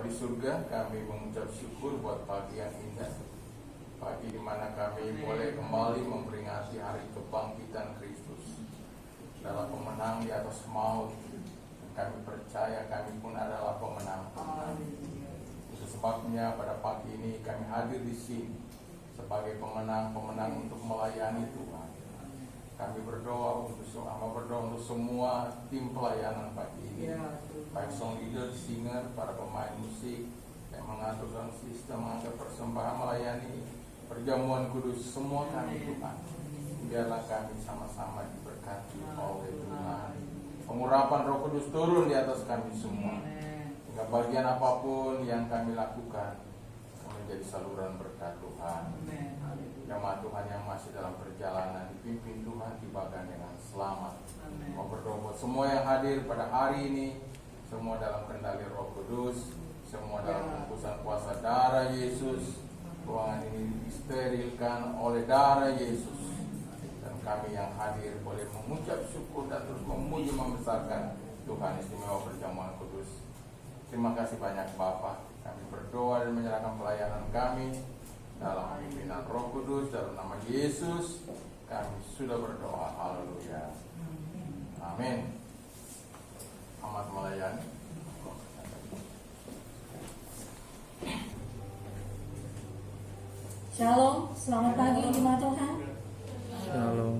Bapa di surga, kami mengucap syukur buat pagi yang indah, pagi di mana kami boleh kembali memperingati hari kebangkitan Kristus. Adalah pemenang di atas maut. Kami percaya kami pun adalah pemenang. Itu sebabnya pada pagi ini kami hadir di sini sebagai pemenang-pemenang untuk melayani Tuhan. Kami berdoa untuk semua tim pelayanan pagi ini, baik song leader, singer, para pemain musik yang mengatur dalam sistem mengangkat persembahan melayani perjamuan kudus, semua kami Tuhan. Biarlah kami sama-sama diberkati oleh Tuhan. Pengurapan Roh Kudus turun di atas kami semua, hingga bagian apapun yang kami lakukan menjadi saluran berkat Tuhan. Jemaat Tuhan yang masih dalam perjalanan dipimpin Tuhan, tibakan dengan selamat. Mau berdoa buat semua yang hadir pada hari ini, semua dalam kendali Roh Kudus, semua dalam bungkusan kuasa darah Yesus. Ruangan ini disterilkan oleh darah Yesus, dan kami yang hadir boleh mengucap syukur dan terus memuji membesarkan Tuhan istimewa perjamuan kudus. Terima kasih banyak Bapa. Kami berdoa dan menyerahkan pelayanan kami dalam pimpinan Roh Kudus, dalam nama Yesus kami sudah berdoa. Haleluya. Amin. Selamat melayani. Shalom, selamat pagi jemaat Tuhan. Shalom.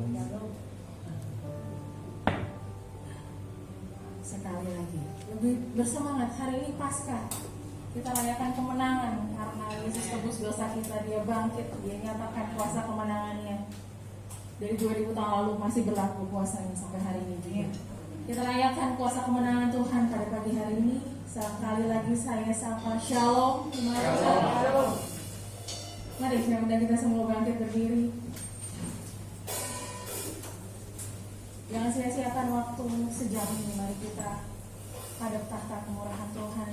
Sekali lagi, lebih bersemangat. Hari ini Paskah. Kita rayakan kemenangan karena Yesus tebus dosa kita. Dia bangkit, dia nyatakan kuasa kemenangannya. Dari 2000 tahun lalu masih berlaku kuasanya sampai hari ini. Kita rayakan kuasa kemenangan Tuhan pada pagi hari ini. Sekali lagi saya sapa Shalom. Shalom. Mari saya undang kita semua bangkit berdiri. Jangan sia-siakan waktu sejam ini. Mari kita hadap tahta kemurahan Tuhan.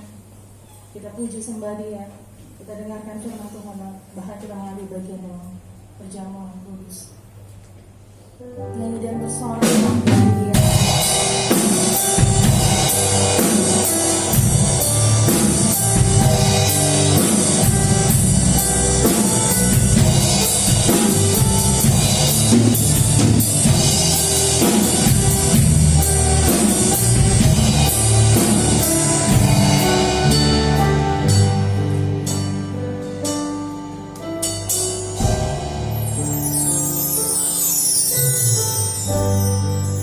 Kita puji sembah Dia. Kita dengarkan firman Tuhan, bahkan kita mengambil bagian dalam perjamuan kudus. Nyanyi dan bersorak bagi Dia.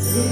Yesus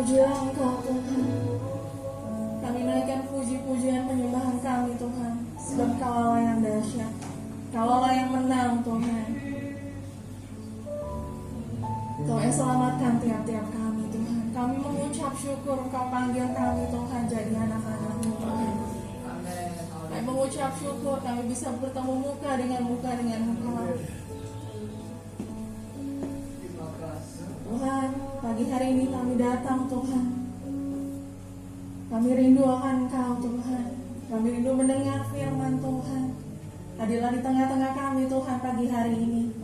Terpujilah Engkau Tuhan. Kami naikkan puji-pujian penyembahan kami Tuhan, sebab Kau Allah yang dahsyat, Kau Allah yang menang Tuhan. Kau yang selamatkan tiap-tiap kami Tuhan. Kami mengucap syukur Kau panggil kami Tuhan jadi anak-anak-Mu Tuhan. Kami mengucap syukur kami bisa bertemu muka dengan Engkau. Tuhan, pagi hari ini kami datang Tuhan. Kami rindu akan Engkau Tuhan. Kami rindu mendengar firman Tuhan. Hadirlah di tengah-tengah kami Tuhan pagi hari ini.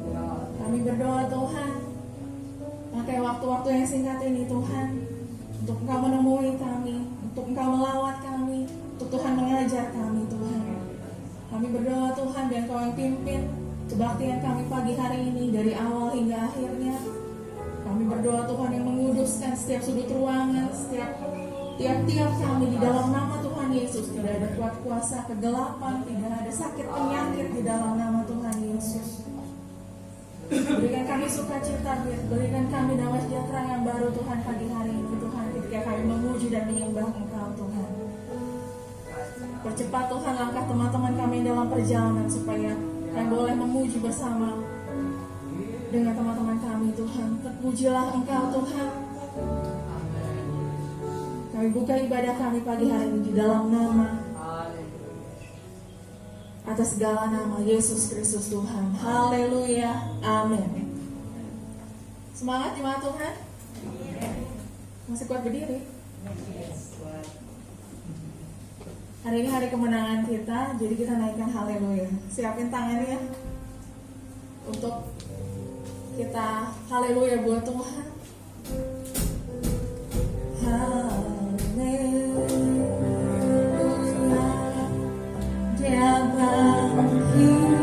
Kami berdoa Tuhan, pakai waktu-waktu yang singkat ini Tuhan, untuk Engkau menemui kami, untuk Engkau melawat kami, untuk Tuhan mengajar kami Tuhan. Kami berdoa Tuhan dan Kau yang pimpin kebaktian kami pagi hari ini dari awal hingga akhirnya. Kami berdoa Tuhan yang menguduskan setiap sudut ruangan, tiap-tiap kami di dalam nama Tuhan Yesus. Tidak ada kuat kuasa kegelapan, tidak ada sakit penyakit di dalam nama Tuhan Yesus. Berikan kami sukacita, berikan kami damai sejahtera yang baru Tuhan pagi hari ini Tuhan, ketika kami memuji dan menyembah Engkau Tuhan. Percepat Tuhan langkah teman-teman kami dalam perjalanan, supaya kami boleh memuji bersama dengan teman-teman kami Tuhan. Terpujilah Engkau Tuhan. Kami buka ibadah kami pagi hari ini di dalam nama, atas segala nama Yesus Kristus Tuhan. Haleluya. Amin. Semangat jemaat Tuhan. Masih kuat berdiri? Hari ini hari kemenangan kita, jadi kita naikkan haleluya. Siapin tangannya untuk kita haleluya buat Tuhan. Haleluya, Dia bangkit.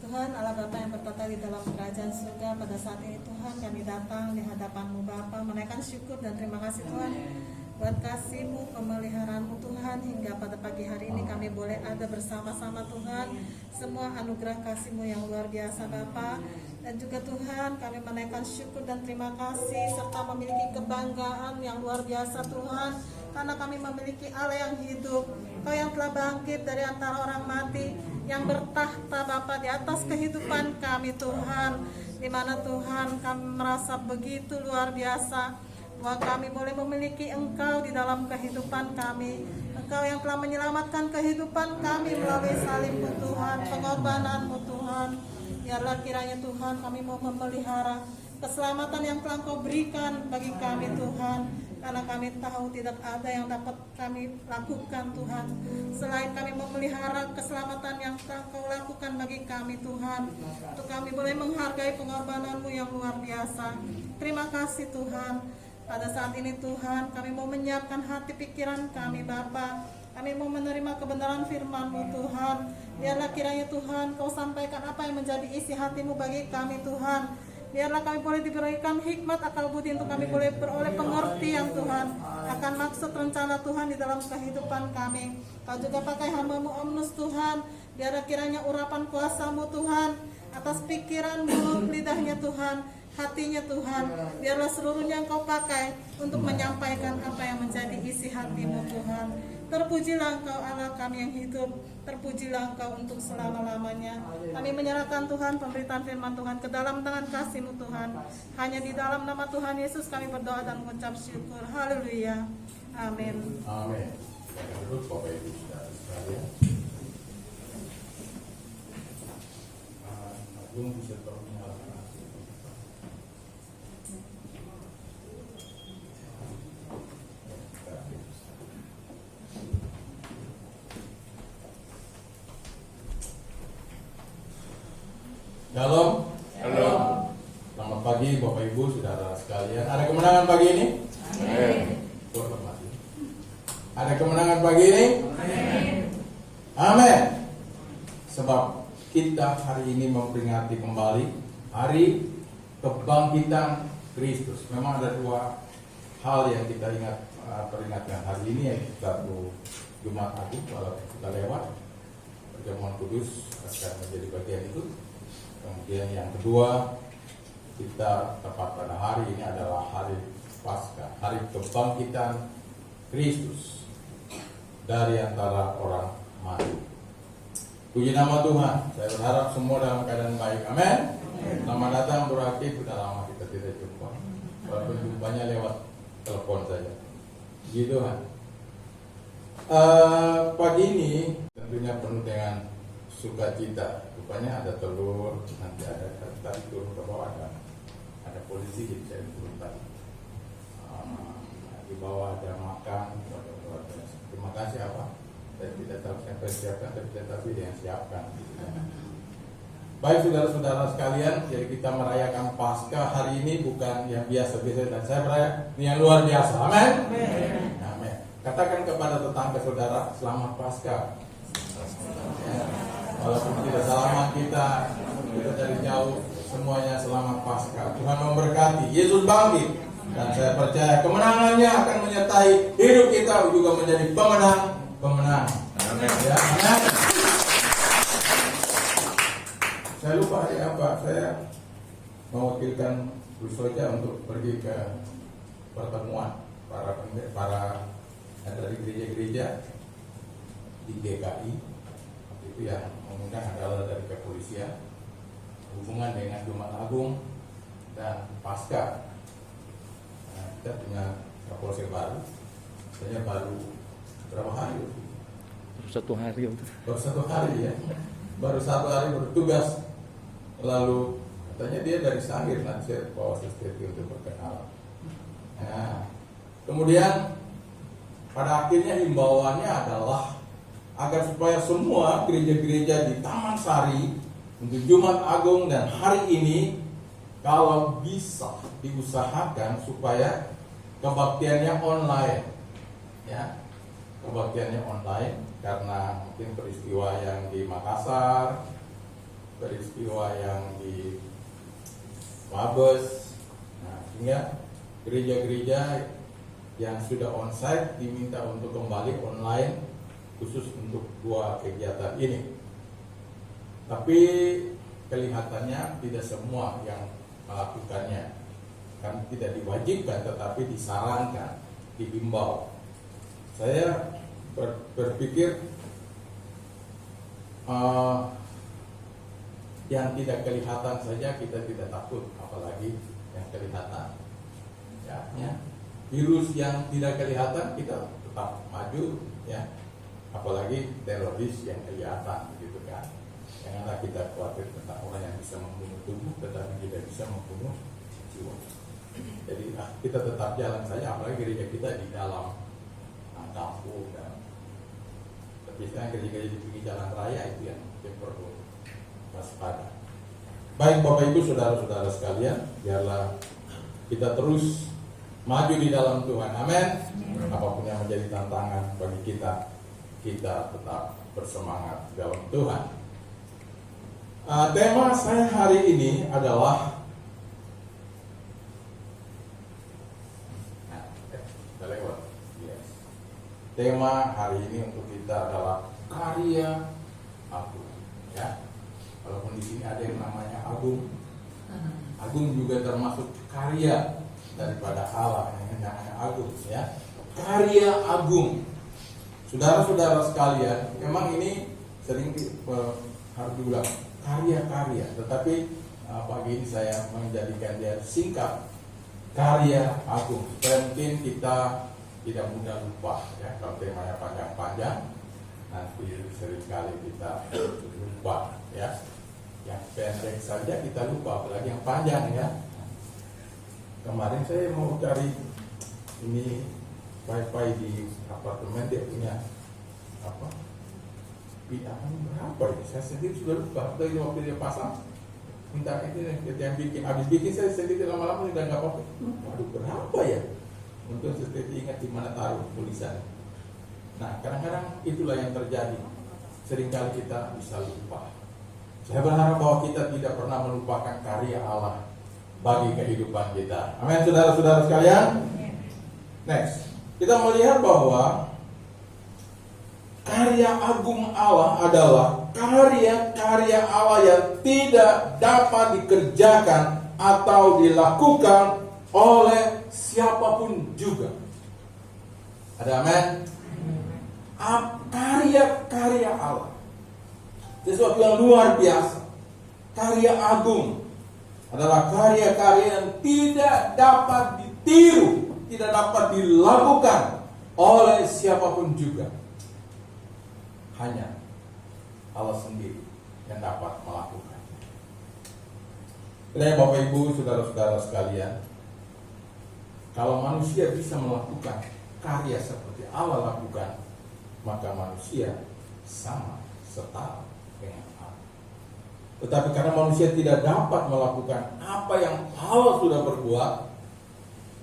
Tuhan Allah Bapa yang bertata di dalam kerajaan surga, pada saat ini Tuhan kami datang di hadapan-Mu Bapa, menaikkan syukur dan terima kasih Tuhan buat kasih-Mu, pemeliharaan-Mu Tuhan, hingga pada pagi hari ini kami boleh ada bersama-sama Tuhan. Semua anugerah kasih-Mu yang luar biasa Bapa. Dan juga Tuhan kami menaikkan syukur dan terima kasih serta memiliki kebanggaan yang luar biasa Tuhan, karena kami memiliki Allah yang hidup, Kau yang telah bangkit dari antara orang mati, yang bertahta Bapa di atas kehidupan kami Tuhan, di mana Tuhan kami merasa begitu luar biasa bahwa kami boleh memiliki Engkau di dalam kehidupan kami. Engkau yang telah menyelamatkan kehidupan kami melalui salib-Mu Tuhan, pengorbanan-Mu Tuhan. Biarlah kiranya Tuhan kami mau memelihara keselamatan yang telah Kau berikan bagi kami Tuhan, karena kami tahu tidak ada yang dapat kami lakukan Tuhan selain kami memelihara keselamatan yang telah Kau lakukan bagi kami Tuhan, untuk kami boleh menghargai pengorbanan-Mu yang luar biasa. Terima kasih Tuhan. Pada saat ini Tuhan kami mau menyiapkan hati pikiran kami Bapa, kami mau menerima kebenaran firman-Mu Tuhan. Biarlah kiranya Tuhan Kau sampaikan apa yang menjadi isi hati-Mu bagi kami Tuhan. Biarlah kami boleh diberikan hikmat akal budi untuk kami boleh beroleh pengertian Tuhan akan maksud rencana Tuhan di dalam kehidupan kami. Kau juga pakai hamba-Mu Omnus Tuhan. Biarlah kiranya urapan kuasa-Mu Tuhan atas pikiran-Mu, lidahnya Tuhan, hatinya Tuhan, biarlah seluruhnya Engkau pakai untuk menyampaikan apa yang menjadi isi hati-Mu Tuhan. Terpujilah Engkau Allah kami yang hidup, terpujilah Engkau untuk selama-lamanya. Kami menyerahkan Tuhan pemberitaan firman Tuhan ke dalam tangan kasih-Mu Tuhan. Hanya di dalam nama Tuhan Yesus kami berdoa dan mengucap syukur. Haleluya. Amin. Amin. Duduk Bapak Ibu Saudara sekalian. Agung bisa menyalakan hasil. Shalom. Shalom. Selamat pagi Bapak Ibu Saudara sekalian. Ada kemenangan pagi ini? Amin. Hormati. Ada kemenangan pagi ini? Amin. Sebab kita hari ini memperingati kembali hari kebangkitan Kristus. Memang ada dua hal yang kita peringatkan hari ini, yaitu satu Jumat Agung, kalau kita lewat perjamuan kudus akan menjadi bagian itu. Kemudian yang kedua, kita tepat pada hari ini adalah hari Paskah, hari kebangkitan Kristus dari antara orang mati. Puji nama Tuhan. Saya berharap semua dalam keadaan baik. Amin. Selamat datang Bro Akif. Sudah lama kita tidak jumpa. Walaupun jumpanya lewat telepon saja. Puji Tuhan. Pagi ini tentunya penuh dengan sukacita. Rupanya ada telur, nanti ada tadi turun ke bawah ada polisi, jadi saya turun tadi. Di bawah ada makan. Terima kasih apa? Saya tidak tahu siapa yang siapkan, tapi dia yang siapkan. Baik saudara-saudara sekalian, jadi kita merayakan Paskah hari ini bukan yang biasa-biasa, dan saya merayakan ini yang luar biasa. Amin. Amin. Katakan kepada tetangga saudara, selamat Paskah. Ya. Walaupun tidak salaman kita dari jauh, semuanya selamat Paskah. Tuhan memberkati. Yesus bangkit, dan saya percaya kemenangannya akan menyertai hidup kita juga menjadi pemenang. Ya, amin. Saya lupa hari apa, saya mewakilkan Bu Soja untuk pergi ke pertemuan para dari gereja-gereja di GKI. Itu yang mengundang adalah dari kepolisian, hubungan dengan Jumat Agung dan Paskah. Nah, kita punya Kapolsek baru, saya baru berapa hari? Baru satu hari ya. Baru satu hari bertugas. Lalu katanya dia dari Sangir, nanti saya bawa sesuatu untuk berkenalan. Nah, kemudian pada akhirnya himbauannya adalah agar supaya semua gereja-gereja di Taman Sari untuk Jumat Agung dan hari ini kalau bisa diusahakan supaya kebaktiannya online, ya, kebaktiannya online karena mungkin peristiwa yang di Makassar peristiwa yang di Mabes. Nah, sehingga gereja-gereja yang sudah onsite diminta untuk kembali online khusus untuk 2 kegiatan ini. Tapi kelihatannya tidak semua yang melakukannya, kan tidak diwajibkan tetapi disarankan, dihimbau. Saya berpikir yang tidak kelihatan saja kita tidak takut, apalagi yang kelihatan. Ya. Virus yang tidak kelihatan kita tetap maju, ya. Apalagi teroris yang kelihatan, gitu kan. Janganlah kita khawatir tentang orang yang bisa membunuh tubuh, tetapi tidak bisa membunuh jiwa. Jadi kita tetap jalan saja, apalagi gereja kita di dalam kampung dan tapi sekarang gereja-gereja di pinggir jalan raya itu yang perlu waspada. Baik Bapak Ibu, saudara-saudara sekalian, biarlah kita terus maju di dalam Tuhan. Amin. Apapun yang menjadi tantangan bagi kita, kita tetap bersemangat dalam Tuhan. Tema saya hari ini adalah tema hari ini untuk kita adalah karya agung. Ya, walaupun di sini ada yang namanya agung, agung juga termasuk karya daripada Allah yang namanya agung. Ya, karya agung. Saudara-saudara sekalian, memang ini sering harus diulang karya-karya, tetapi pagi ini saya menjadikan dia singkat, karya agung. Mungkin kita tidak mudah lupa, ya. Kalau temanya panjang-panjang, nanti seringkali kita lupa, ya. Yang pendek saja kita lupa, apalagi yang panjang, ya. Kemarin saya mau cari ini wifi di apartemen, dia punya apa? Pinjaman berapa ini? Saya sendiri sudah lupa. Tadi waktu dia pasang, minta ini yang bikin, habis bikin saya sendiri lama-lama udah nggak apa-apa. Waduh, berapa ya? Untuk seperti ingat di mana taruh tulisan. Nah, kadang-kadang itulah yang terjadi. Seringkali kita bisa lupa. Saya berharap bahwa kita tidak pernah melupakan karya Allah bagi kehidupan kita. Amin, saudara-saudara sekalian. Next, kita melihat bahwa karya agung Allah adalah karya-karya Allah yang tidak dapat dikerjakan atau dilakukan oleh siapapun juga. Ada amin? Karya-karya Allah, sesuatu yang luar biasa. Karya agung adalah karya-karya yang tidak dapat ditiru, tidak dapat dilakukan oleh siapapun juga. Hanya Allah sendiri yang dapat melakukan. Jadi Bapak Ibu, saudara-saudara sekalian, kalau manusia bisa melakukan karya seperti Allah lakukan, maka manusia sama setara dengan Allah. Tetapi karena manusia tidak dapat melakukan apa yang Allah sudah berbuat,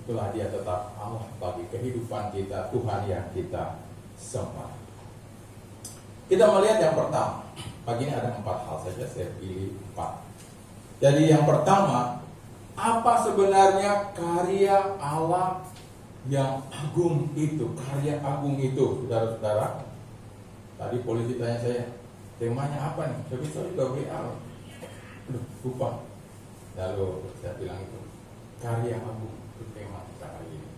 itulah dia tetap Allah bagi kehidupan kita, Tuhan yang kita sembah. Kita melihat yang pertama. Pagi ini ada 4 hal saja, saya pilih 4. Jadi yang pertama, apa sebenarnya karya Allah yang agung itu? Karya agung itu, saudara-saudara. Tadi polisi tanya saya, temanya apa nih? Saya juga WA. Lupa. Lalu saya bilang itu, karya agung itu tema kita kali ini.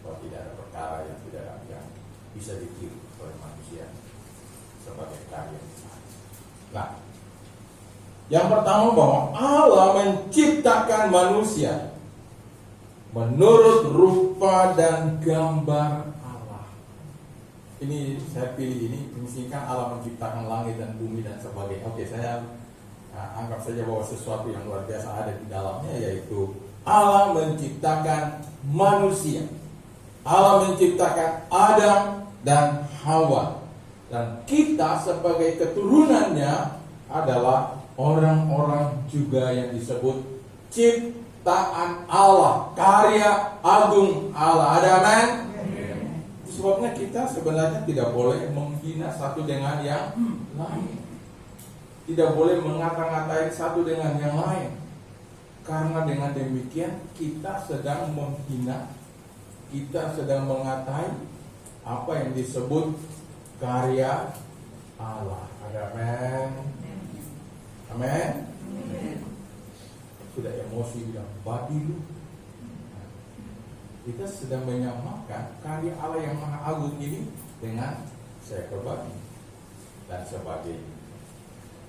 Bahwa tidak ada perkara yang bisa ditiru oleh manusia sebagai karya. Nah, yang pertama bahwa Allah menciptakan manusia menurut rupa dan gambar Allah. Ini saya pilih ini, misalkan Allah menciptakan langit dan bumi dan sebagainya. Oke, saya anggap saja bahwa sesuatu yang luar biasa ada di dalamnya, yaitu Allah menciptakan manusia. Allah menciptakan Adam dan Hawa. Dan kita sebagai keturunannya adalah orang-orang juga yang disebut ciptaan Allah, karya agung Allah. Ada amin? Sebabnya kita sebenarnya tidak boleh menghina satu dengan yang lain. tidak boleh mengata-ngatain satu dengan yang lain. Karena dengan demikian kita sedang menghina, kita sedang mengatai apa yang disebut karya Allah. Amin. Amin. Sudah emosi bilang babi lu. Kita sedang menyamakan karya Allah yang maha agung ini dengan seekor babi dan sebagainya.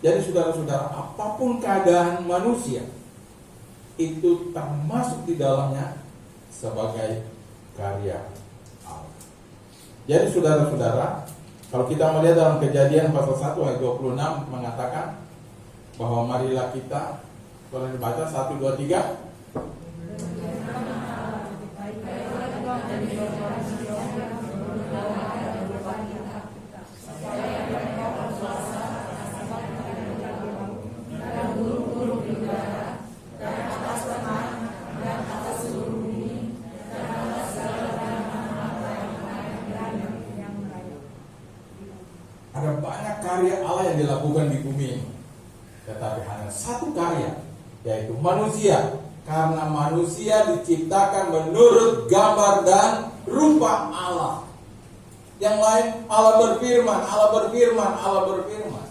Jadi saudara-saudara, apapun keadaan manusia itu termasuk di dalamnya sebagai karya Allah. Jadi saudara-saudara, kalau kita melihat dalam Kejadian pasal 1 ayat 26 mengatakan bahwa marilah kita, boleh dibaca 1, 2, 3. Ada banyak karya Allah yang dilakukan di bumi ini, tetapi hanya satu karya, yaitu manusia. Karena manusia diciptakan menurut gambar dan rupa Allah. Yang lain Allah berfirman, Allah berfirman, Allah berfirman.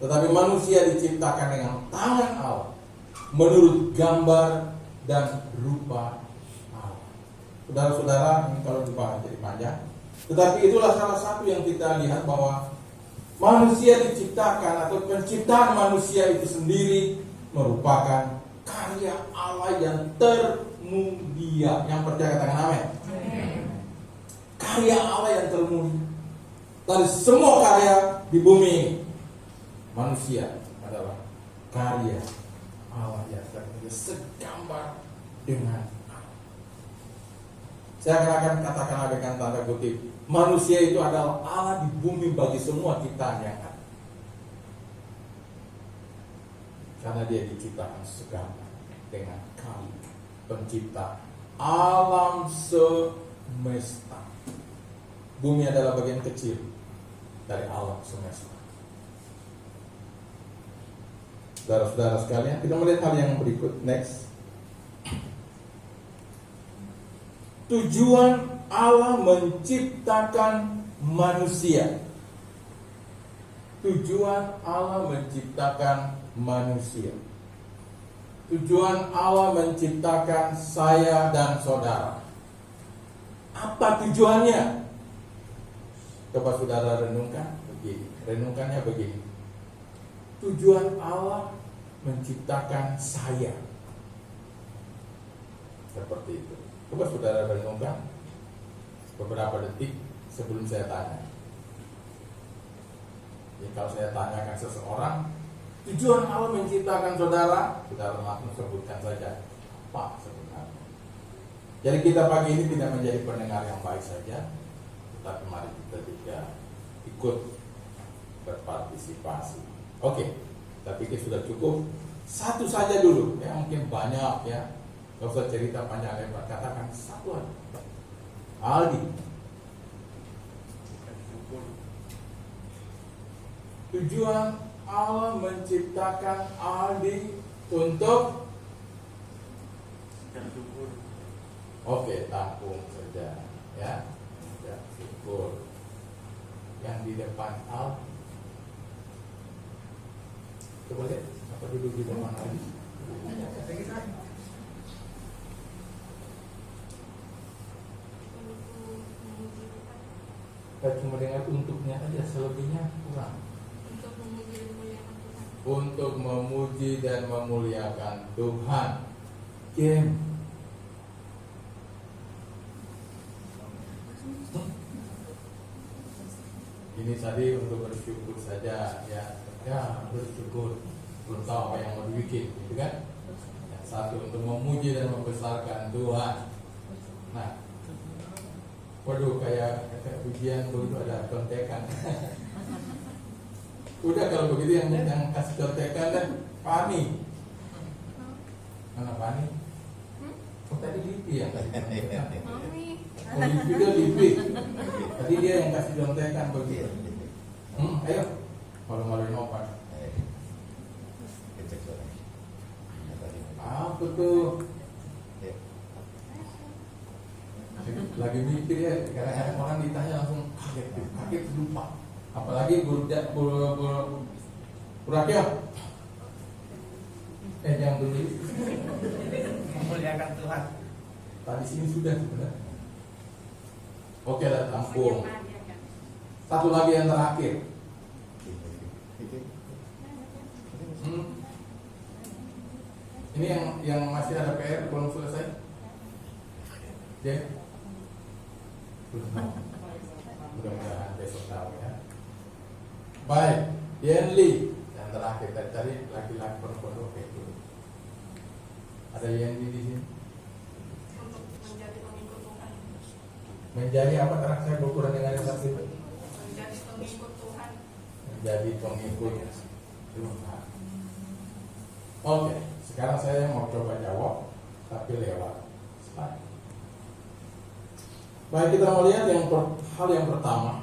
Tetapi manusia diciptakan dengan tangan Allah, menurut gambar dan rupa Allah. Saudara-saudara, ini kalau dibahas jadi panjang. Tetapi itulah salah satu yang kita lihat bahwa manusia diciptakan atau penciptaan manusia itu sendiri merupakan karya Allah yang termulia. Yang percaya katakan amin. Karya Allah yang termulia. Dari semua karya di bumi ini, manusia adalah karya Allah yang termulia, segambar dengan Allah. Saya akan katakan dengan tanda kutip, manusia itu adalah Allah di bumi bagi semua ciptaan yang ada. Karena dia diciptakan segambar dengan Kali, pencipta alam semesta. Bumi adalah bagian kecil dari alam semesta. Saudara-saudara sekalian, kita melihat hal yang berikut. Next. Tujuan Allah menciptakan manusia. Tujuan Allah menciptakan manusia. Tujuan Allah menciptakan saya dan saudara. Apa tujuannya? Coba saudara renungkan begini. Renungkannya begini. Tujuan Allah menciptakan saya. Seperti itu. Coba saudara renungkan beberapa detik sebelum saya tanya. Ya, kalau saya tanyakan seseorang, tujuan Allah menciptakan saudara, saudara langsung sebutkan saja apa sebenarnya. Jadi kita pagi ini tidak menjadi pendengar yang baik saja, tetapi mari kita juga ikut berpartisipasi. Oke, saya pikir sudah cukup. Satu saja dulu, ya mungkin banyak ya. Gak usah cerita panjang lebar, katakan satu aja. Aldi. Tujuan Allah menciptakan Aldi untuk syukur. Oke, tampung saja ya. Ya, syukur. Yang di depan Al. Coba lihat, apa duduk di depan Aldi? Kita cuma dengar untuknya aja, selebihnya kurang. Untuk memuji dan memuliakan Tuhan. Jem. Ini tadi untuk bersyukur saja ya. Ya, bersyukur. Belum tahu apa yang mau dibikin, gitu kan? Yang satu untuk memuji dan membesarkan Tuhan. Nah, waduh, kayak ujian begitu ada contekan. Udah kalau begitu yang kasih contekan dan Pani. Mana Pani? Oh tadi Lipi yang kasih contekan. Oh Lipi dia Lipi. Tadi dia yang kasih contekan begitu. Ayo, malu-maluin opan. Apa tuh? Lagi mikir ya, kadang-kadang orang ditanya langsung kaget lupa. Apalagi guru Rakya. Yang dulu memuliakan Tuhan. tadi sini sudah sebenarnya. Oke lah, tampung. Satu lagi yang terakhir. Ini yang masih ada PR belum selesai. Ya. Mudah-mudahan besok tahu ya. Baik, Yenli yang terakhir tadi laki-laki perempuan oke itu. Ada Yenli di sini. Untuk menjadi pengikut Tuhan. Menjadi apa terakhir saya berkurang dengan yang satu itu? Menjadi pengikut Tuhan. Menjadi pengikut Tuhan. Oke, sekarang saya mau coba jawab tapi lewat slide. Baik, kita melihat hal yang pertama,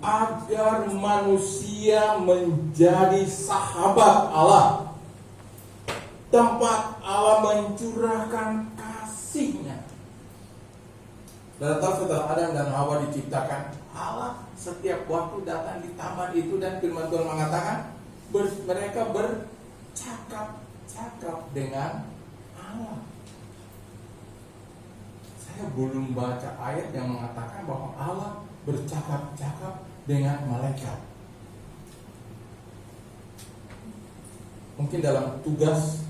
agar manusia menjadi sahabat Allah, tempat Allah mencurahkan kasih-Nya. Dan setelah Adam dan Hawa diciptakan, Allah setiap waktu datang di taman itu dan firman Tuhan mengatakan mereka bercakap-cakap dengan Allah. Saya belum baca ayat yang mengatakan bahwa Allah bercakap-cakap dengan malaikat. Mungkin dalam tugas,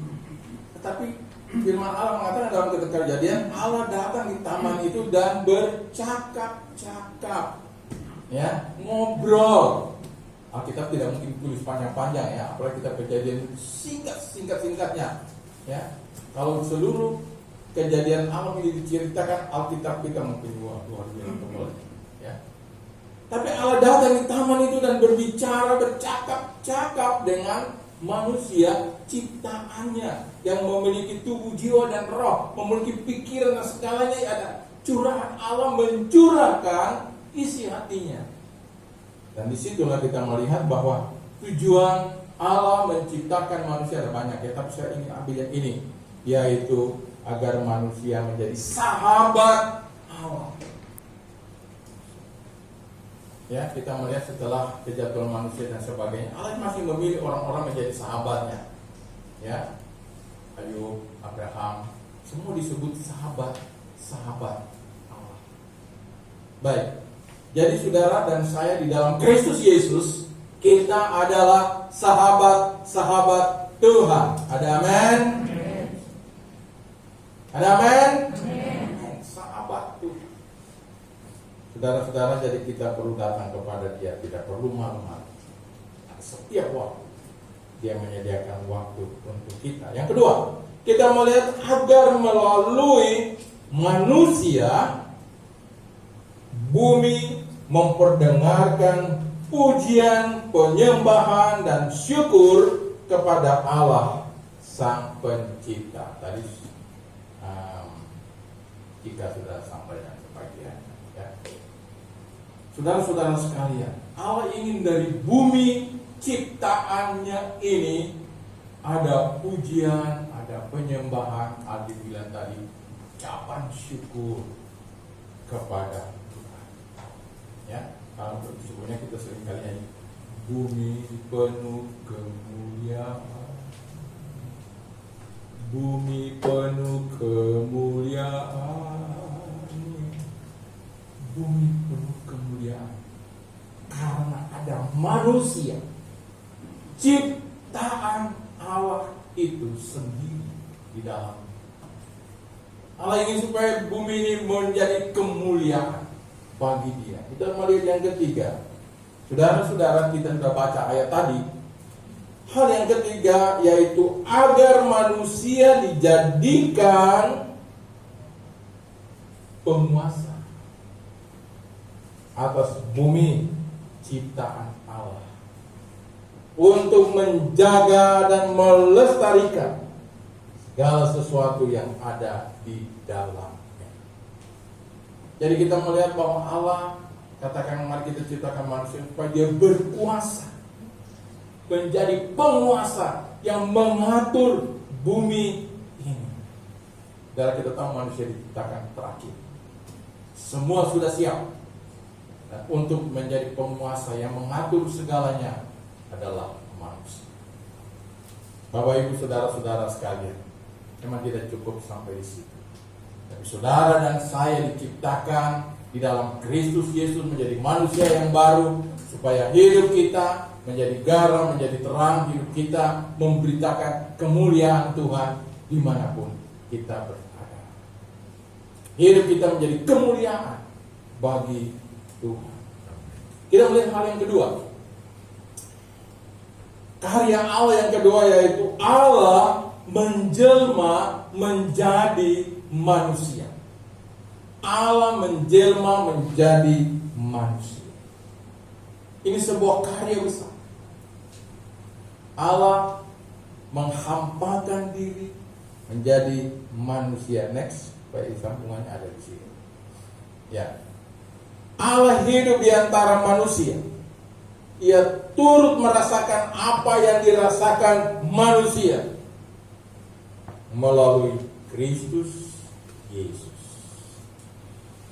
tetapi firman Allah mengatakan dalam Kejadian Allah datang di taman itu dan bercakap-cakap, ya, ngobrol. Alkitab tidak mungkin tulis panjang-panjang ya, apalagi kita Kejadian singkat-singkatnya, ya. Kalau seluruh kejadian alam ini diceritakan, Alkitab kita mungkin luar biasa, ya. Tapi Allah datang di taman itu dan berbicara, bercakap-cakap dengan manusia ciptaannya yang memiliki tubuh, jiwa dan roh, memiliki pikiran dan segalanya ada. Curahan Allah mencurahkan isi hatinya. Dan disitulah kita melihat bahwa tujuan Allah menciptakan manusia ada banyak ya, tapi saya ingin ambil yang ini, yaitu agar manusia menjadi sahabat Allah. Ya, kita melihat setelah kejatuhan manusia dan sebagainya, Allah masih memilih orang-orang menjadi sahabatnya. Ya, Ayub, Abraham, semua disebut sahabat Allah. Baik, jadi saudara dan saya di dalam Kristus Yesus, kita adalah sahabat-sahabat Tuhan. Ada amin? Ada amin? Sahabat Tuhan. Saudara-saudara, jadi kita perlu datang kepada Dia, tidak perlu malu-malu. Setiap waktu Dia menyediakan waktu untuk kita. Yang kedua, kita melihat agar melalui manusia bumi memperdengarkan pujian, penyembahan dan syukur kepada Allah Sang Pencipta. Tadi jika sudah sampai dan sebagian, ya. Saudara-saudara sekalian, Allah ingin dari bumi ciptaannya ini ada pujian, ada penyembahan, ada bilang tadi ucapan syukur kepada Tuhan. Ya, kalau sebelumnya kita sering kali nyanyi, bumi penuh kemuliaan. Bumi penuh kemuliaan. Bumi penuh kemuliaan karena ada manusia, ciptaan Allah itu sendiri di dalam. Allah ingin supaya bumi ini menjadi kemuliaan bagi Dia. Kita melihat yang ketiga. Saudara-saudara, kita sudah baca ayat tadi. Hal yang ketiga yaitu agar manusia dijadikan penguasa atas bumi ciptaan Allah, untuk menjaga dan melestarikan segala sesuatu yang ada di dalamnya. Jadi kita melihat bahwa Allah katakan mari kita ciptakan manusia supaya dia berkuasa, menjadi penguasa yang mengatur bumi ini. Darah kita tahu manusia diciptakan terakhir. Semua sudah siap. Dan untuk menjadi penguasa yang mengatur segalanya adalah manusia. Bapak Ibu saudara-saudara sekalian, memang tidak cukup sampai di situ. Tapi saudara dan saya diciptakan di dalam Kristus Yesus menjadi manusia yang baru, supaya hidup kita menjadi garam, menjadi terang, hidup kita memberitakan kemuliaan Tuhan dimanapun kita berada. Hidup kita menjadi kemuliaan bagi Tuhan. Kita melihat hal yang kedua. Karya Allah yang kedua yaitu Allah menjelma menjadi manusia. Allah menjelma menjadi manusia. Ini sebuah karya besar. Allah menghampakan diri menjadi manusia. Next, baik sambungannya ada di sini. Ya. Allah hidup di antara manusia. Ia turut merasakan apa yang dirasakan manusia melalui Kristus Yesus.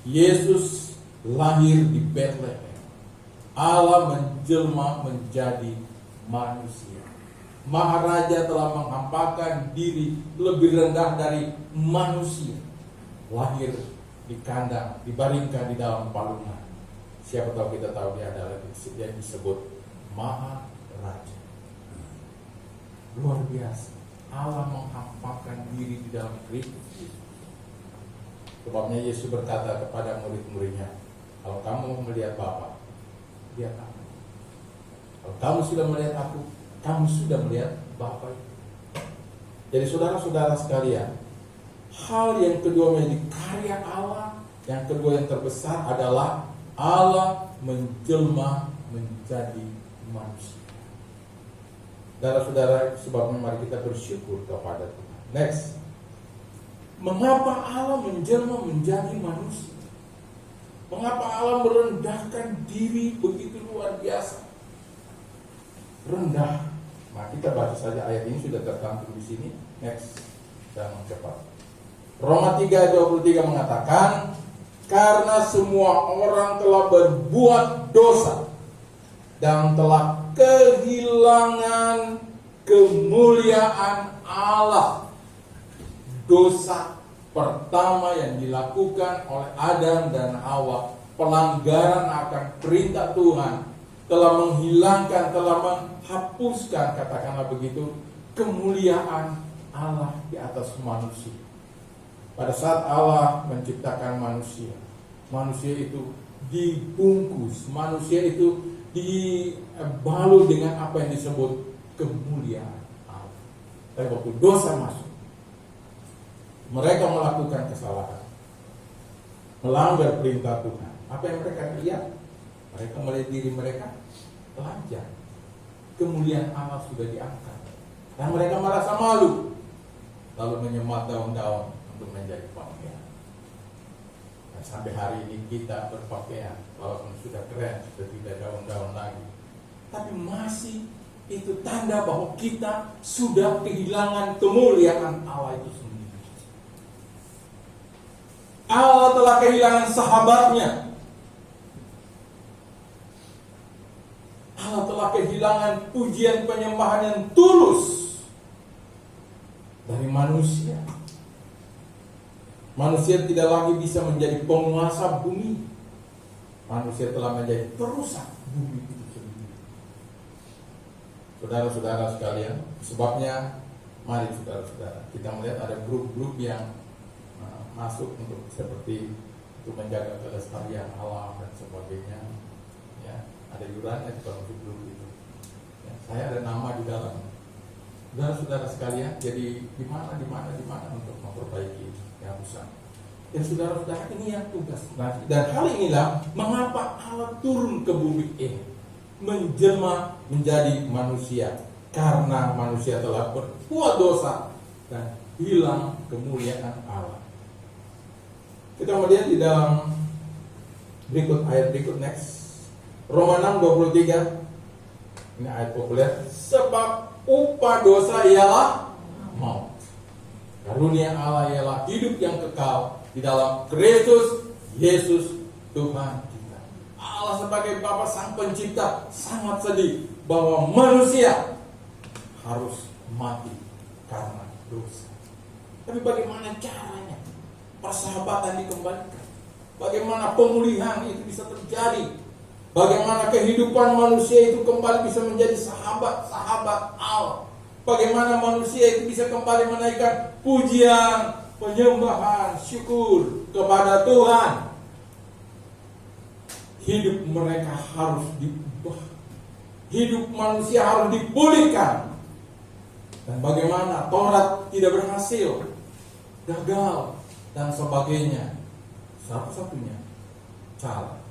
Yesus lahir di Bethlehem. Allah menjelma menjadi manusia. Maharaja telah menghampakan diri lebih rendah dari manusia. Lahir di kandang, dibaringkan di dalam palungan. Siapa tahu kita tahu dia adalah yang disebut Maharaja. Luar biasa. Allah menghampakan diri di dalam Kristus. Sebabnya Yesus berkata kepada murid-muridnya, kalau kamu melihat Bapa, lihat aku. Kalau kamu sudah melihat aku, kamu sudah melihat Bapa. Jadi saudara-saudara sekalian, hal yang kedua menjadi karya Allah, yang kedua yang terbesar adalah Allah menjelma menjadi manusia. Saudara-saudara, sebabnya mari kita bersyukur kepada Tuhan. Next, mengapa Allah menjelma menjadi manusia? Mengapa Allah merendahkan diri begitu luar biasa? Rendah. Nah, kita baca saja ayat ini sudah tercantum di sini. Next, jangan cepat. Roma 3:23 mengatakan, karena semua orang telah berbuat dosa dan telah kehilangan kemuliaan Allah. Dosa pertama yang dilakukan oleh Adam dan Hawa, pelanggaran akan perintah Tuhan, telah menghilangkan, telah menghapuskan, katakanlah begitu, kemuliaan Allah di atas manusia. Pada saat Allah menciptakan manusia, manusia itu dibungkus, manusia itu dibalut dengan apa yang disebut kemuliaan Allah. Tapi waktu dosa masuk, mereka melakukan kesalahan, melanggar perintah Tuhan. Apa yang mereka lihat? Mereka melihat diri mereka telanjang. Kemuliaan Allah sudah diangkat, dan mereka merasa malu, lalu menyemat daun-daun untuk menjadi pakaian. Dan sampai hari ini kita berpakaian, walaupun sudah keren, sudah tidak daun-daun lagi, tapi masih itu tanda bahwa kita sudah kehilangan kemuliaan Allah itu sendiri. Allah telah kehilangan sahabatnya. Allah telah kehilangan pujian penyembahan yang tulus dari manusia. Manusia tidak lagi bisa menjadi penguasa bumi. Manusia telah menjadi perusak bumi itu sendiri. Saudara-saudara sekalian, sebabnya mari saudara-saudara kita melihat ada grup-grup yang masuk untuk seperti untuk menjaga kelestarian alam dan sebagainya. Ya, ada iurannya kalau untuk grup itu. Ya, saya ada nama di dalam. Saudara-saudara sekalian, jadi di mana untuk memperbaiki yang rusak. Dan saudara-saudara, ini yang tugas. Dan hal inilah mengapa Allah turun ke bumi ini, menjelma menjadi manusia, karena manusia telah berbuat dosa dan hilang kemuliaan Allah. Kita melihat di dalam ayat berikut next, Roma 6:23. Ini ayat populer. Sebab upah dosa ialah maut. Karunia Allah ialah hidup yang kekal di dalam Kristus Yesus Tuhan kita. Allah sebagai Bapa Sang Pencipta sangat sedih bahwa manusia harus mati karena dosa. Tapi bagaimana caranya persahabatan dikembalikan? Bagaimana pemulihan itu bisa terjadi? Bagaimana kehidupan manusia itu kembali bisa menjadi sahabat-sahabat Allah? Bagaimana manusia itu bisa kembali menaikkan pujian, penyembahan, syukur kepada Tuhan? Hidup mereka harus diubah. Hidup manusia harus dipulihkan. Dan bagaimana Taurat tidak berhasil, gagal, dan sebagainya. Satu-satunya cara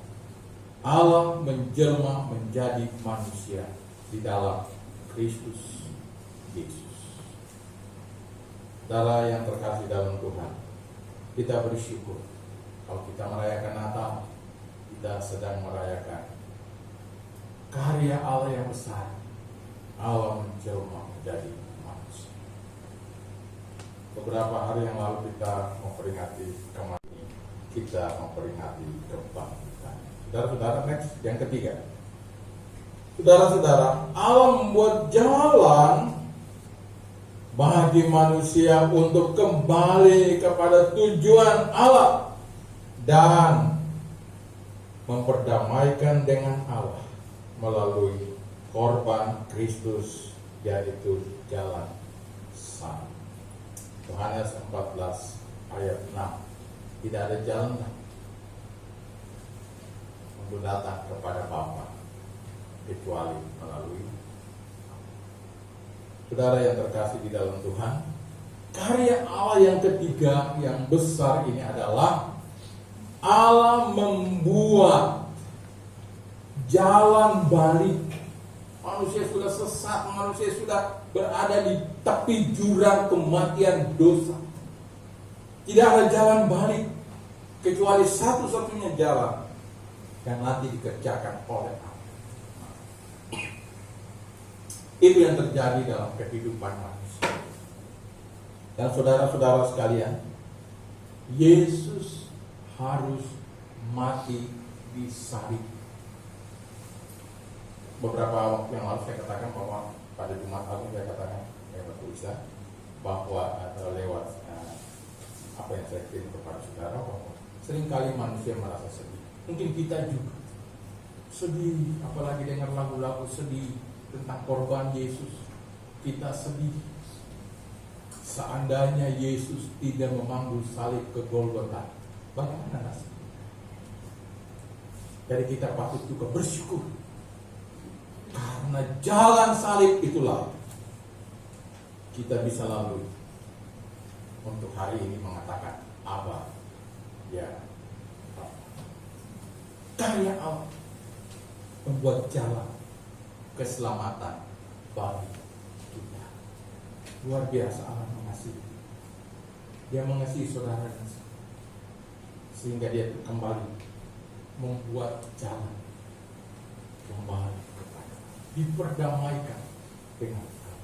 Allah menjelma menjadi manusia di dalam Kristus Yesus. Saudara yang terkasih dalam Tuhan, kita bersyukur kalau kita merayakan Natal, kita sedang merayakan karya Allah yang besar. Allah menjelma menjadi manusia. Beberapa hari yang lalu kita memperingati kematian, kita memperingati kebangkitan. Saudara-saudara, next yang ketiga. Saudara-saudara, Allah membuat jalan bagi manusia untuk kembali kepada tujuan Allah dan memperdamaikan dengan Allah melalui korban Kristus, yaitu jalan salib. Yohanes 14 ayat 6. Tidak ada jalan untuk datang kepada Bapa kecuali melalui. Saudara yang terkasih di dalam Tuhan, karya Allah yang ketiga yang besar ini adalah Allah membuat jalan balik. Manusia sudah sesat, manusia sudah berada di tepi jurang kematian dosa. Tidak ada jalan balik kecuali satu-satunya jalan yang nanti dikerjakan oleh Allah. Itu yang terjadi dalam kehidupan manusia. Dan saudara-saudara sekalian, Yesus harus mati di salib. Beberapa waktu yang lalu saya katakan bahwa pada Jumat Agung saya katakan lewat tulisan bahwa atau lewat apa yang saya kirim kepada saudara, bahwa seringkali manusia merasa sedih. Mungkin kita juga sedih, apalagi dengar lagu-lagu sedih tentang korban Yesus. Kita sedih seandainya Yesus tidak memanggul salib ke Golgota. Bagaimana nasib? Jadi kita patut juga bersyukur karena jalan salib itulah kita bisa lalui untuk hari ini mengatakan Abba, ya. Karya Allah membuat jalan keselamatan bagi kita. Luar biasa Allah mengasihi. Dia mengasihi saudara dan saudara, sehingga dia kembali membuat jalan kembali kepada, diperdamaikan dengan Allah.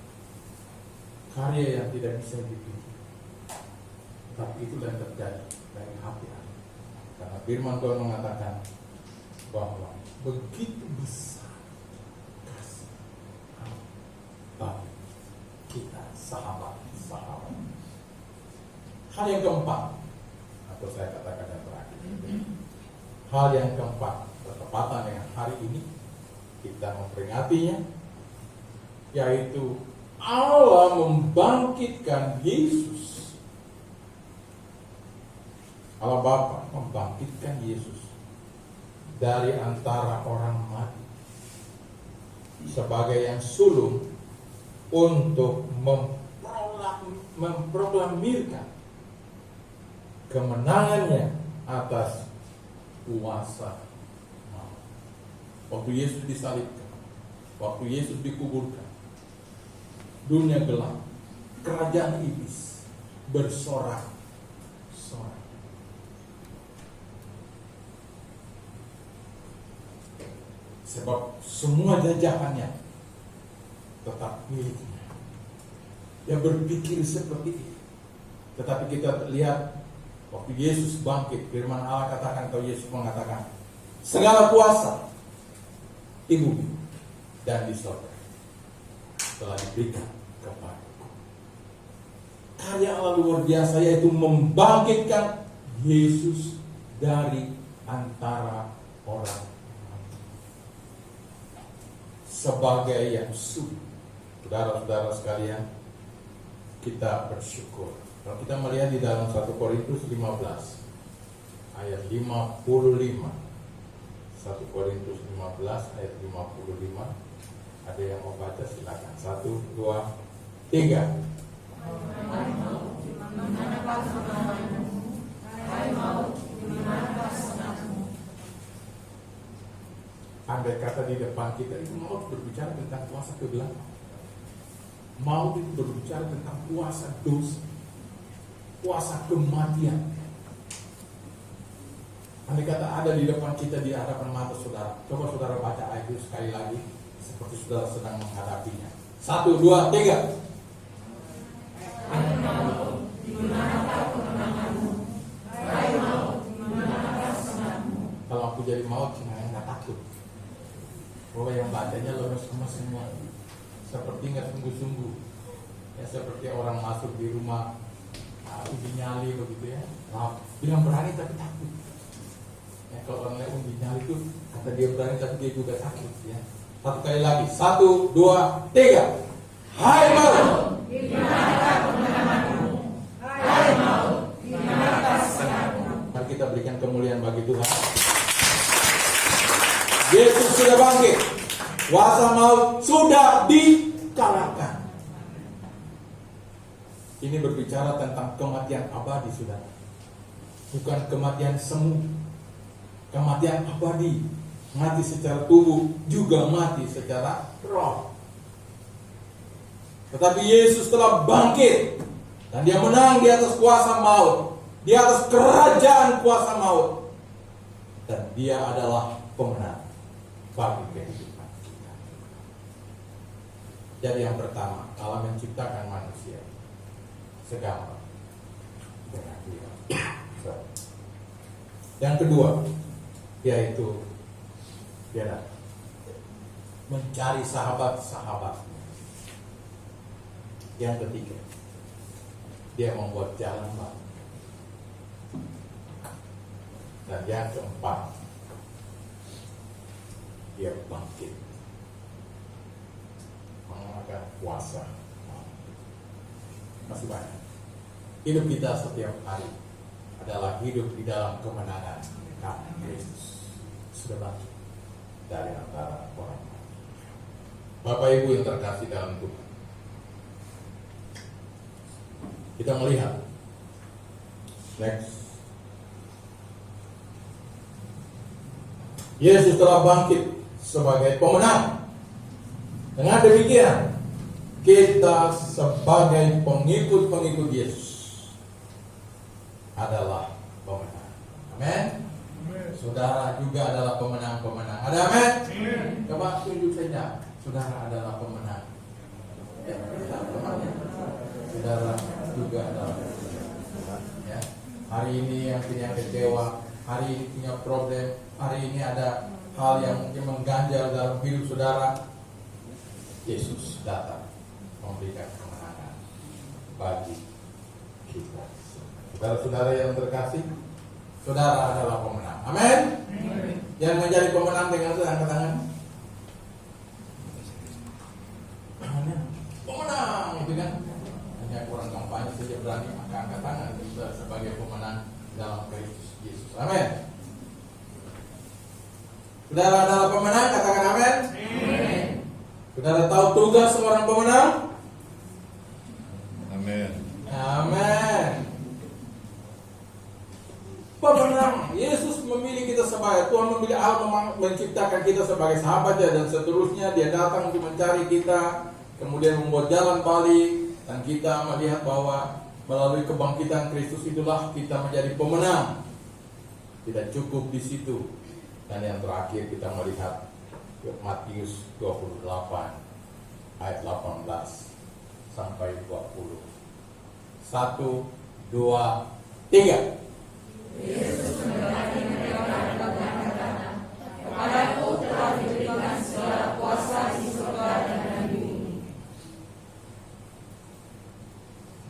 Karya yang tidak bisa dipikir, tapi itulah yang terjadi dari hati Allah. Karena firman Tuhan mengatakan bahwa begitu besar kasih Allah bagi kita sahabat-sahabat. Hal yang keempat, atau saya katakan yang terakhir, hal yang keempat bertepatan dengan hari ini kita memperingatinya, yaitu Allah membangkitkan Yesus. Allah Bapa membangkitkan Yesus dari antara orang mati sebagai yang sulung untuk memproklamirkan kemenangannya atas kuasa maut. Waktu Yesus disalibkan, waktu Yesus dikuburkan, dunia gelap, kerajaan iblis bersorak-sorak. Sebab semua jajahannya tetap miliknya. Dia berpikir seperti ini. Tetapi kita lihat waktu Yesus bangkit, firman Allah katakan, atau Yesus mengatakan, segala kuasa di bumi dan di surga telah diberikan kepadaku. Karya Allah luar biasa, yaitu membangkitkan Yesus dari antara orang sebagai yang sujud. Saudara-saudara sekalian, kita bersyukur. Kalau kita melihat di dalam 1 Korintus 15 ayat 55, 1 Korintus 15 ayat 55, ada yang mau baca silakan. 1, 2, 3. Andai kata di depan kita itu maut berbicara tentang kuasa kegelapan, maut itu berbicara tentang kuasa dosa, kuasa kematian. Andai kata ada di depan kita, di hadapan mata saudara, coba saudara baca ayat itu sekali lagi, seperti saudara sedang menghadapinya. 1, 2, 3. Kalau aku jadi maut, cuma yang nggak takut. Bahwa yang bacanya lemes semua, seperti nggak sungguh-sungguh. Ya seperti orang masuk di rumah uji nyali begitu ya. Nah, bilang berani tapi takut. Ya, kalau orang lain uji nyali itu kata dia berani tapi dia juga takut ya. Satu kali lagi, 1, 2, 3. Hai maut, di manakah kemenanganmu? Hai maut, di manakah senangmu? Mari kita berikan kemuliaan bagi Tuhan. Yesus sudah bangkit, kuasa maut sudah dikalahkan. Ini berbicara tentang kematian abadi, saudara. Bukan kematian semu, kematian abadi. Mati secara tubuh, juga mati secara roh. Tetapi Yesus telah bangkit, dan dia menang di atas kuasa maut, di atas kerajaan kuasa maut. Dan dia adalah pemenang bagi kehidupan kita. Jadi yang pertama, Allah menciptakan manusia segambar dengan dia. Yang kedua, yaitu dia mencari sahabat-sahabat. Yang ketiga, dia membuat jalan baru. Dan yang keempat, dia bangkit mengalahkan kuasa. Masih banyak. Hidup kita setiap hari adalah hidup di dalam kemenangan karena Kristus sudah bangkit dari antara orang. Bapak Ibu yang terkasih dalam Tuhan, kita melihat next. Yesus telah bangkit sebagai pemenang. Dengan demikian, kita sebagai pengikut-pengikut Yesus adalah pemenang. Amin. Saudara juga adalah pemenang-pemenang. Ada amin? Coba tunjuk saja, saudara adalah pemenang. Ya, saudara juga adalah pemenang. Ya. Hari ini yang punya kecewa, hari ini punya problem, hari ini ada hal yang mungkin mengganjal dalam hidup saudara, Yesus datang memberikan kemenangan bagi kita. Saudara-saudara yang terkasih, saudara adalah pemenang. Amin. Yang menjadi pemenang dengan angkat tangan. Pemenang itu kan hanya kurang kampanye saja berani angkat tangan kita sebagai pemenang dalam Kristus Yesus. Amin. Saudara adalah pemenang, katakan amin. Saudara tahu tugas seorang pemenang? Amin. Amin. Pemenang. Yesus memilih kita sebagai Tuhan, memilih Allah, menciptakan kita sebagai sahabatnya, dan seterusnya dia datang untuk mencari kita, kemudian membuat jalan balik, dan kita melihat bahwa melalui kebangkitan Kristus itulah kita menjadi pemenang. Tidak cukup di situ. Dan yang terakhir kita melihat Matius 28 ayat 18 sampai 20. 1, 2, 3. Kepadaku telah diberikan segala kuasa di surga dan di bumi.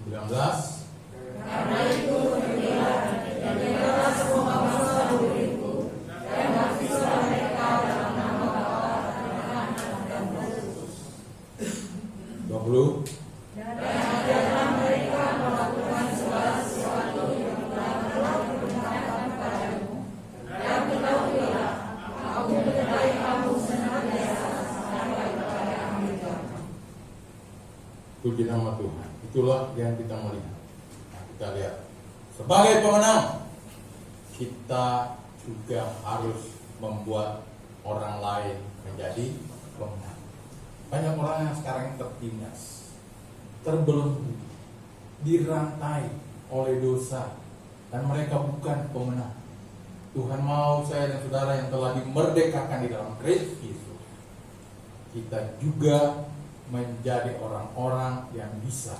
19. Karena itu pergilah dan berikanlah semua bangsa muridku dan baptislah mereka dalam nama Bapa dan Anak dan Roh Kudus. 20. Dan ajarlah mereka melakukan segala sesuatu yang telah kuperintahkan kepadamu. Dan ketahuilah, aku menyertai kamu senantiasa sampai kepada akhir zaman. Puji nama Tuhan. Itulah yang kita melihat. Nah, kita lihat. Sebagai pemenang, kita juga harus membuat orang lain menjadi pemenang. Banyak orang yang sekarang tertindas, terbelenggu, dirantai oleh dosa, dan mereka bukan pemenang. Tuhan mau saya dan saudara yang telah dimerdekakan di dalam Kristus Yesus, kita juga menjadi orang-orang yang bisa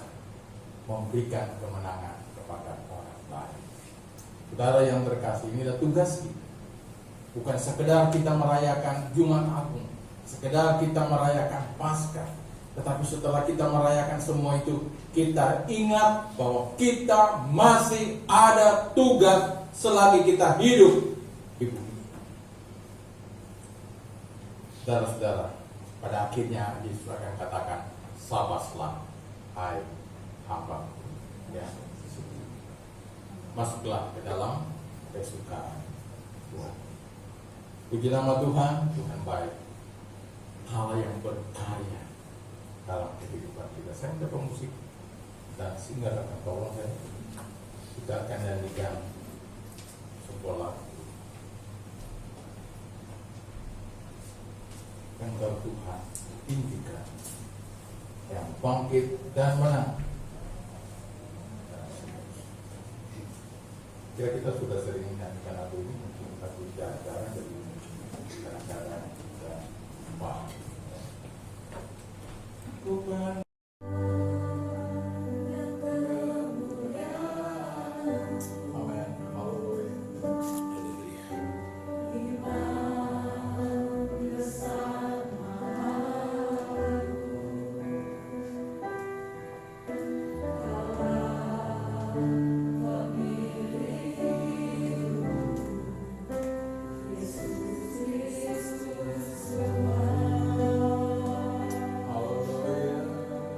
memberikan kemenangan kepada orang lain. Saudara yang terkasih, inilah tugas kita. Bukan sekedar kita merayakan Jumat Agung, sekedar kita merayakan Paskah, tetapi setelah kita merayakan semua itu, kita ingat bahwa kita masih ada tugas selagi kita hidup di bumi. Saudara-saudara, pada akhirnya Yesus akan katakan, sabaslah, hai hamba, ya, masuklah ke dalam kesukaan Tuhan. Puji nama Tuhan, Tuhan baik. Hal yang berkarya dalam kehidupan kita. Saya minta musik dan singer akan tolong saya. Kita akan nyanyikan sebuah lagu. Engkau Tuhan, tinggikan yang bangkit dan menang. Kira kita sudah sering menyanyikan lagu ini, mungkin kita punya acara, jadi kadang-kadang kita paham. Bukan amin. Haleluya. Haleluya.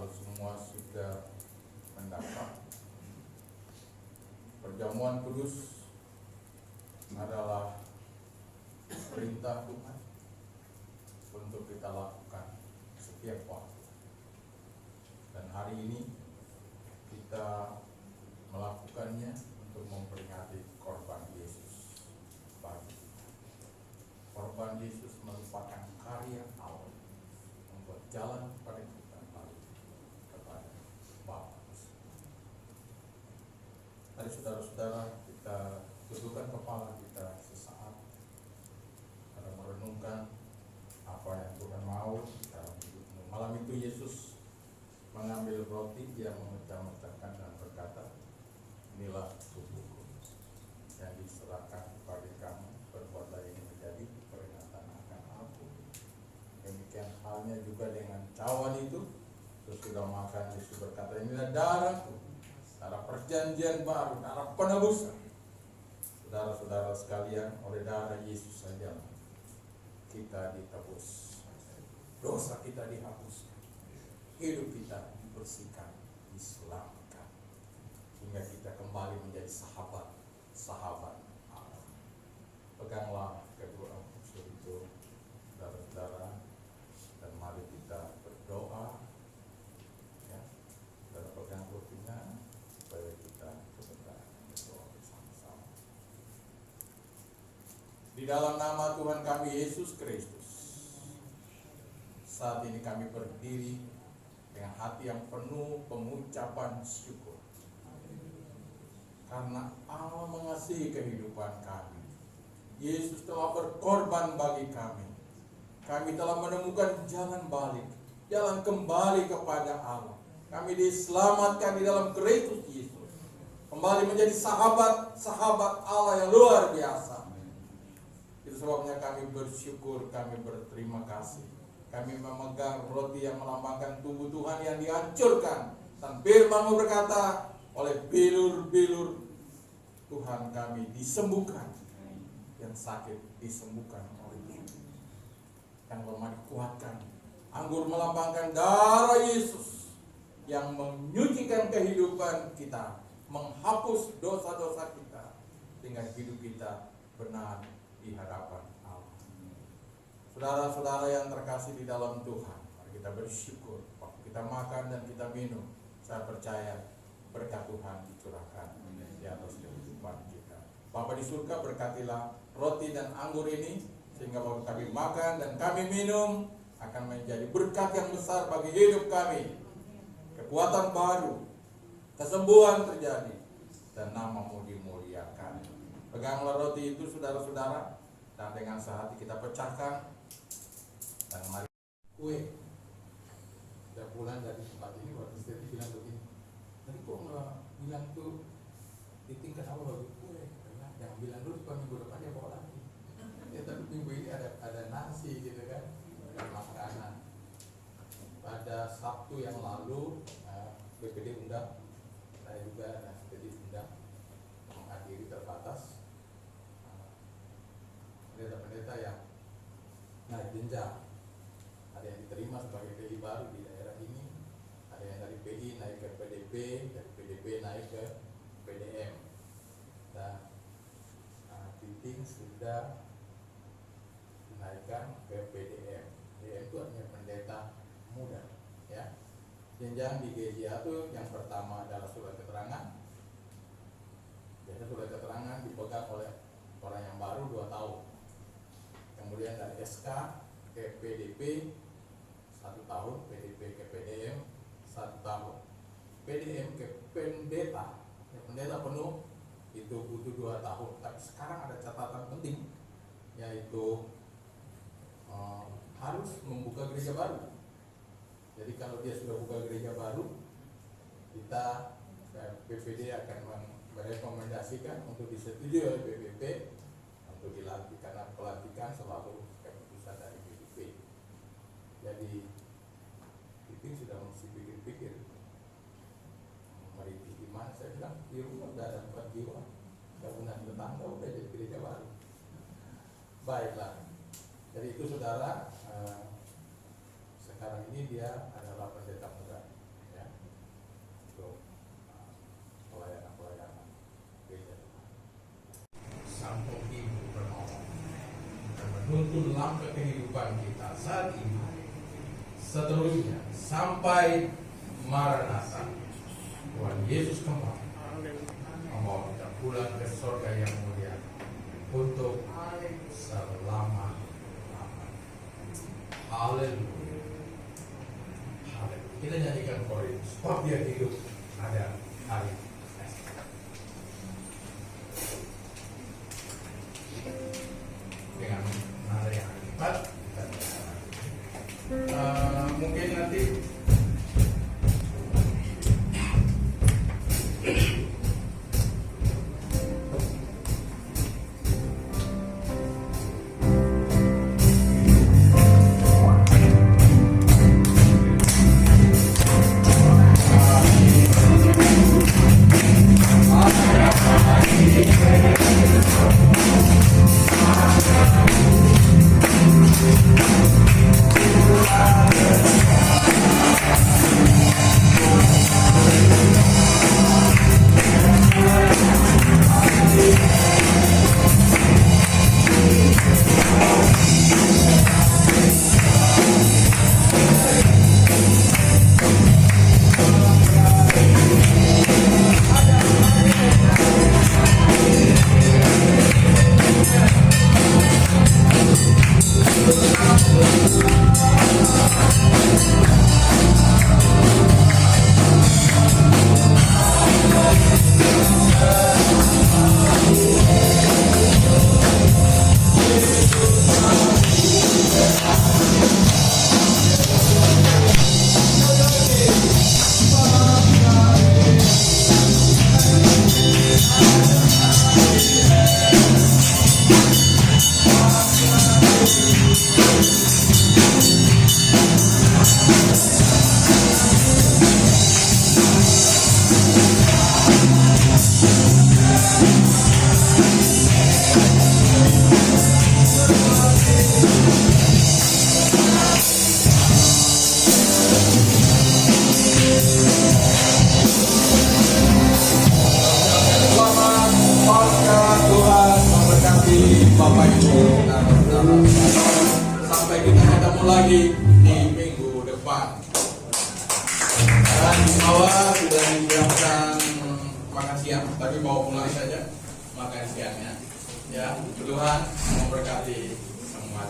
kalau semua sudah mendapat, perjamuan kudus adalah perintah Tuhan untuk kita lakukan setiap waktu. Dan hari ini kita melakukannya untuk memperingati korban Yesus bagi kita. Korban Yesus merupakan karya Allah membuat jalan kepada kita balik kepada Bapa. Mari saudara-saudara, kita tundukkan kepala kita sesaat karena merenungkan apa yang Tuhan mau dalam hidupmu. Malam itu Yesus mengambil roti, dia memecah-mecahkan dan berkata, inilah tubuhku yang diserahkan kepada kamu, berbuatlah ini menjadi peringatan akan aku. Demikian halnya juga dengan cawan itu, sesudah makan Yesus berkata, inilah darahku, darah perjanjian baru, darah penebusan. Saudara-saudara sekalian, oleh darah Yesus saja kita ditebus, dosa kita dihapuskan, hidup kita dibersihkan, diselamatkan, hingga kita kembali menjadi sahabat Allah. Peganglah kedua unsur itu, saudara-saudara, dan mari kita berdoa, ya, dan pegang rotinya supaya kita sebentar berdoa bersama-sama. Di dalam nama Tuhan kami Yesus Kristus, saat ini kami berdiri dengan hati yang penuh pengucapan syukur. Karena Allah mengasihi kehidupan kami. Yesus telah berkorban bagi kami. Kami telah menemukan jalan balik, jalan kembali kepada Allah. Kami diselamatkan di dalam Kristus Yesus. Kembali menjadi sahabat Allah yang luar biasa. Itu sebabnya kami bersyukur, kami berterima kasih. Kami memegang roti yang melambangkan tubuh Tuhan yang dihancurkan. Dan firman-Mu berkata, oleh bilur-bilur Tuhan kami disembuhkan. Yang sakit disembuhkan oleh Tuhan. Yang lemah dikuatkan. Anggur melambangkan darah Yesus yang menyucikan kehidupan kita, menghapus dosa-dosa kita, sehingga hidup kita benar di hadapan Allah. Saudara-saudara yang terkasih di dalam Tuhan, mari kita bersyukur. Waktu kita makan dan kita minum, saya percaya berkat Tuhan dicurahkan di atas kehidupan kita. Bapa di surga, berkatilah roti dan anggur ini, sehingga waktu kami makan dan kami minum akan menjadi berkat yang besar bagi hidup kami. Kekuatan baru, kesembuhan terjadi, dan nama-Mu dimuliakan. Peganglah roti itu saudara-saudara, dan dengan sehati kita pecahkan, dan mari kue. Udah pulang dari tempat ini, waktu istri bilang begini, tadi kok nggak bilang tuh di tingkat awal bagi kue, yang bilang dulu supaya minggu depan dia bawa lagi. Ya tapi minggu ini ada nasi gitu kan, ada makanan. Pada Sabtu yang lalu BPD undang, saya juga BPD undang menghadiri terbatas pendeta-pendeta yang naik jenjang. Ada yang diterima sebagai PI baru di daerah ini, ada yang dari PI naik ke PDP, dari PDP naik ke PDM, dan Titing sudah dinaikkan ke PDM. PDM itu artinya pendeta muda, ya. Jenjang di GJA itu yang pertama adalah surat keterangan. Biasanya surat keterangan dipegang oleh orang yang baru 2 tahun. Kemudian dari SK ke PDP 1 tahun, PDP ke PDM 1 tahun, PDM ke pendeta, ya, pendeta penuh itu butuh 2 tahun. Tapi sekarang ada catatan penting, yaitu harus membuka gereja baru. Jadi kalau dia sudah buka gereja baru, kita PPD akan merekomendasikan untuk disetujui oleh PPP untuk dilantik, karena pelantikan selalu keputusan dari PPP. Jadi itu sudah mesti pikir-pikir merintih di mana. Saya bilang di rumah udah ada 4 jiwa, gabungan tetangga udah jadi gereja baru. Baiklah, jadi itu saudara, sekarang ini dia adalah pendeta muda. menuntun langkah kehidupan kita saat ini, seterusnya sampai Maranatha, Tuhan Yesus kembali membawa kita pulang ke surga yang mulia untuk selama-lamanya. Haleluya. Haleluya. Kita nyanyikan korin, sebab dia hidup ada hari esok. Dengan nada yang hebat, mungkin nanti Bapak Ibu, sampai kita ketemu lagi di minggu depan. Dan di bawah sudah disiapkan makan siang, tapi bawa pulang saja makan siangnya. Ya, Tuhan memberkati semua.